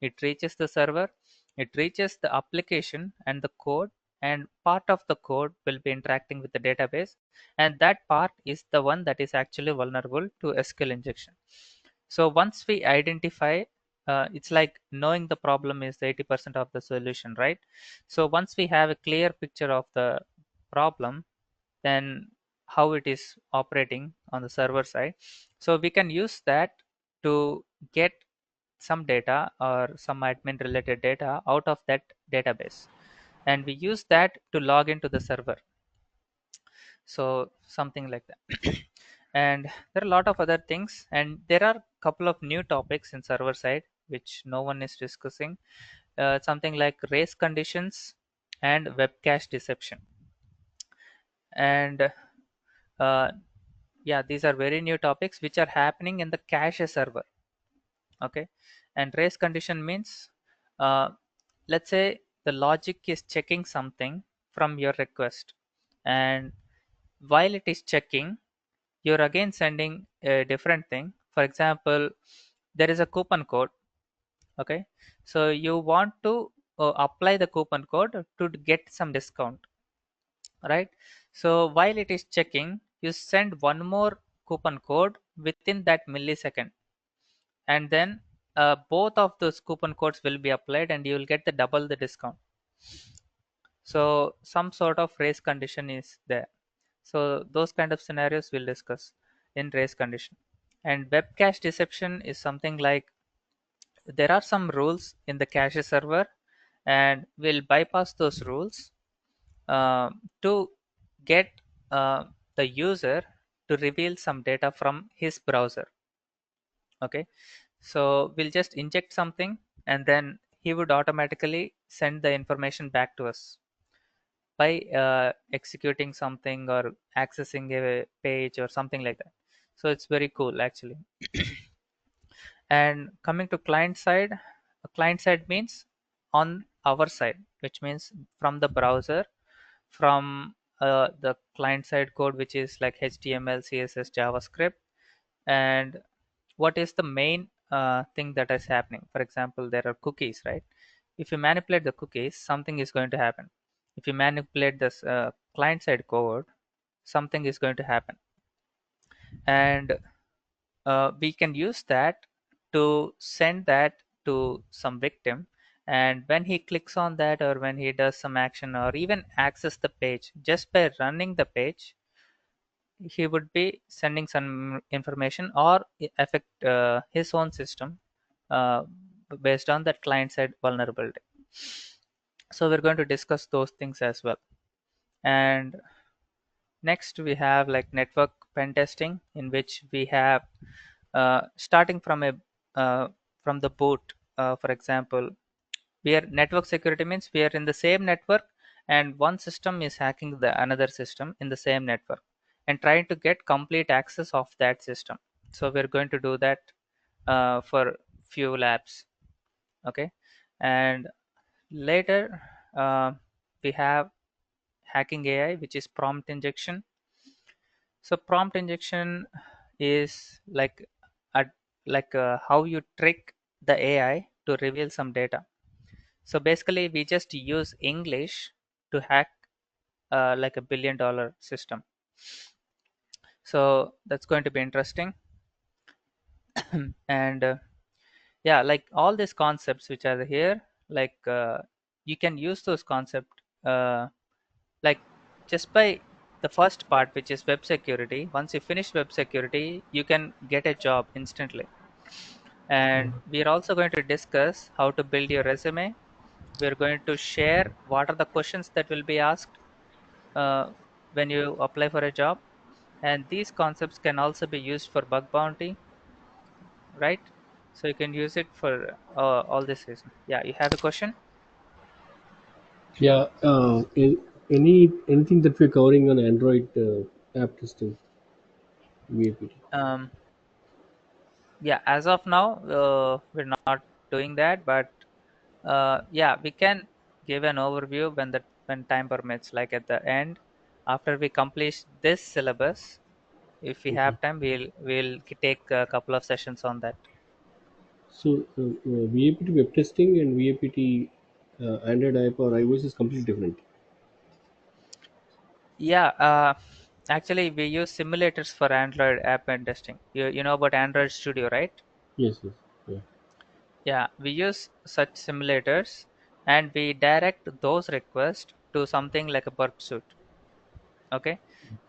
It reaches the server, it reaches the application and the code, and part of the code will be interacting with the database, and that part is the one that is actually vulnerable to SQL injection. So once we identify, it's like knowing the problem is 80% of the solution, right? So once we have a clear picture of the problem, then how it is operating on the server side, so we can use that to get some data or some admin related data out of that database, and we use that to log into the server. So something like that. And there are a lot of other things, and there are a couple of new topics in server side which no one is discussing. Something like race conditions and web cache deception. And uh, yeah, these are very new topics which are happening in the cache server. Okay, and race condition means, uh, let's say the logic is checking something from your request, and while it is checking, you're again sending a different thing. For example, there is a coupon code. Okay, so you want to apply the coupon code to get some discount, right? So while it is checking, you send one more coupon code within that millisecond, and then both of those coupon codes will be applied, and you will get the double the discount. So some sort of race condition is there. So those kind of scenarios we'll discuss in race condition. And web cache deception is something like, there are some rules in the cache server, and we'll bypass those rules to get the user to reveal some data from his browser. Okay, so we'll just inject something, and then he would automatically send the information back to us by executing something or accessing a page or something like that. So it's very cool actually. And coming to client side means on our side, which means from the browser, from the client side code, which is like HTML, CSS, JavaScript. And what is the main thing that is happening? For example, there are cookies, right? If you manipulate the cookies, something is going to happen. If you manipulate this client side code, something is going to happen. And we can use that to send that to some victim, and when he clicks on that, or when he does some action, or even access the page, just by running the page, he would be sending some information or affect his own system uh, based on that client side vulnerability. So we're going to discuss those things as well. And Next, we have like network pen testing, in which we have starting from a from the boot. For example, we are network security means we are in the same network, and one system is hacking the another system in the same network and trying to get complete access of that system. So we're going to do that for few labs. Okay, and later we have hacking AI, which is prompt injection. So prompt injection is a, how you trick the AI to reveal some data. So basically, we just use English to hack like $1 billion system. So that's going to be interesting. And yeah, like all these concepts which are here, you can use those concepts like just by the first part, which is web security. Once you finish web security, you can get a job instantly. And we are also going to discuss how to build your resume. We're going to share what are the questions that will be asked uh, when you apply for a job. And these concepts can also be used for bug bounty, right? So you can use it for all this reason. Yeah, you have a question? Yeah. Anything that we're covering on Android app testing, VAPT? Um, yeah, as of now, we're not doing that, but yeah, we can give an overview when time permits, like at the end, after we complete this syllabus. If we Okay. have time, we'll take a couple of sessions on that. So VAPT web testing and VAPT Android app or iOS is completely different. Yeah, actually, we use simulators for Android app and testing. You know about Android Studio, right? Yes, yes, yeah. Yeah, we use such simulators, and we direct those requests to something like a burp suite. Okay,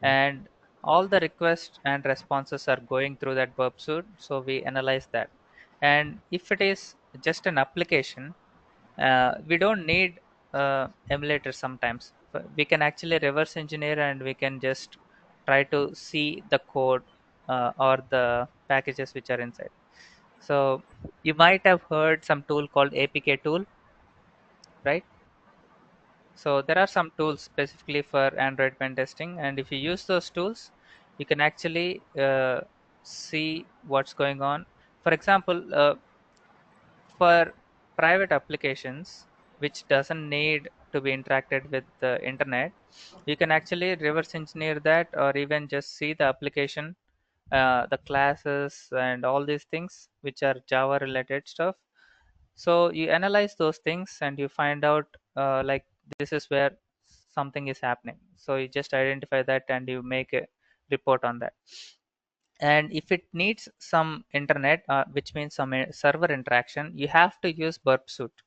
and all the requests and responses are going through that burp suite, so we analyze that. And if it is just an application, we don't need emulators sometimes. We can actually reverse engineer, and we can just try to see the code or the packages which are inside. So you might have heard some tool called APK tool, right? So there are some tools specifically for Android pen testing, and if you use those tools, you can actually see what's going on. For example, for private applications which doesn't need to be interacted with the internet, you can actually reverse engineer that, or even just see the application, the classes and all these things which are Java related stuff. So you analyze those things and you find out like this is where something is happening. So you just identify that and you make a report on that. And if it needs some internet, which means some server interaction, you have to use burp suite.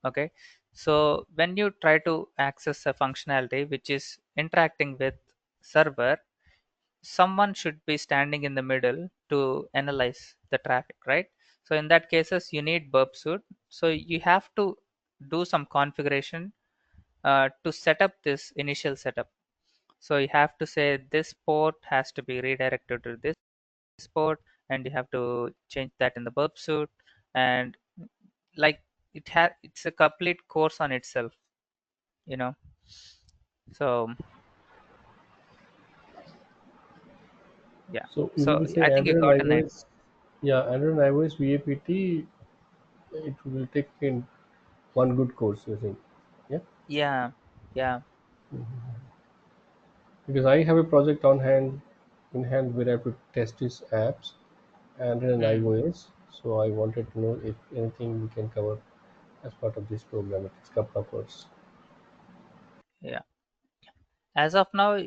Okay, so when you try to access a functionality which is interacting with server, someone should be standing in the middle to analyze the traffic, right? So in that cases you need burp suite. So you have to do some configuration to set up this initial setup. So you have to say this port has to be redirected to this port, and you have to change that in the burp suite. And like it's a complete course on itself, you know. So yeah, So when so we say I think you Android got and an idea. iOS, yeah, Android and iOS VAPT, it will take in one good course, you think? Yeah, Yeah, yeah. because I have a project on hand, in hand where I have to test these apps, Android and Hmm. iOS. So I wanted to know if anything we can cover as part of this program. It's a couple of hours. Yeah, as of now,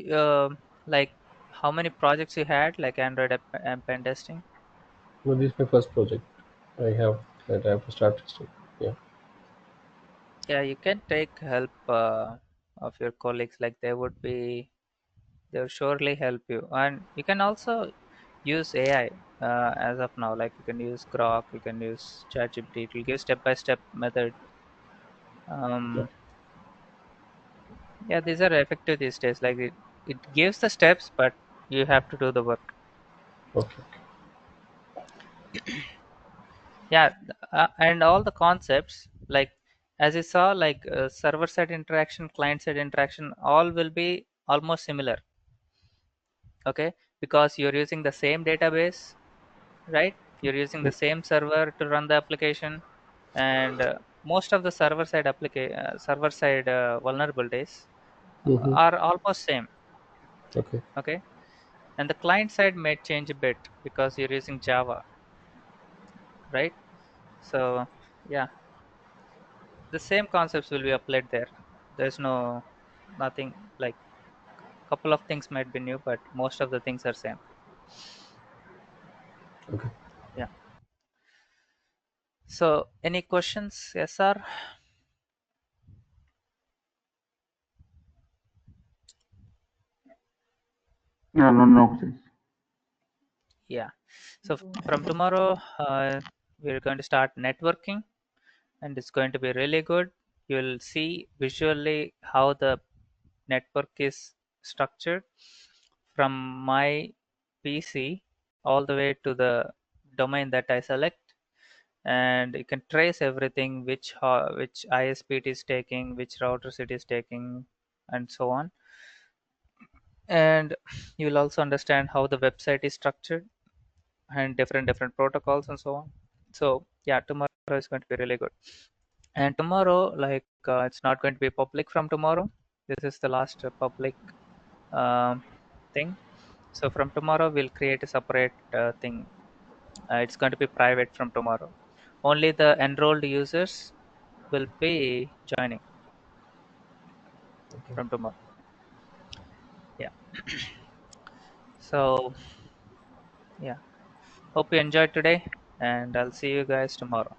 like how many projects you had, like Android app pen testing? No, this is my first project. I have that I have to start testing. Yeah. Yeah, you can take help of your colleagues, like they will surely help you. And you can also use AI as of now, like you can use Grok, you can use ChatGPT. It will give step by step method. Yeah. um, yeah, these are effective these days, like it. it gives the steps, but you have to do the work. Okay. Yeah, and all the concepts, like as you saw, like server side interaction, client side interaction, all will be almost similar. Okay, because you're using the same database, right? You're using the same server to run the application, and most of the server side vulnerabilities Mm-hmm. are almost same. Okay. Okay, and the client side may change a bit because you're using Java, right? So yeah, the same concepts will be applied there. There's nothing like, couple of things might be new, but most of the things are same. Okay. Yeah. So any questions? Yes, sir. Yeah, no, no questions. Yeah. So from tomorrow, we're going to start networking, and it's going to be really good. You'll see visually how the network is structured from my PC all the way to the domain that I select, and you can trace everything, which ISP it is taking, which routers it is taking, and so on. And you will also understand how the website is structured and different protocols and so on. So yeah, tomorrow is going to be really good. And tomorrow, like it's not going to be public from tomorrow. This is the last public um, thing. So from tomorrow, we'll create a separate thing. It's going to be private from tomorrow. Only the enrolled users will be joining from tomorrow. Yeah. So yeah, hope you enjoyed today, and I'll see you guys tomorrow.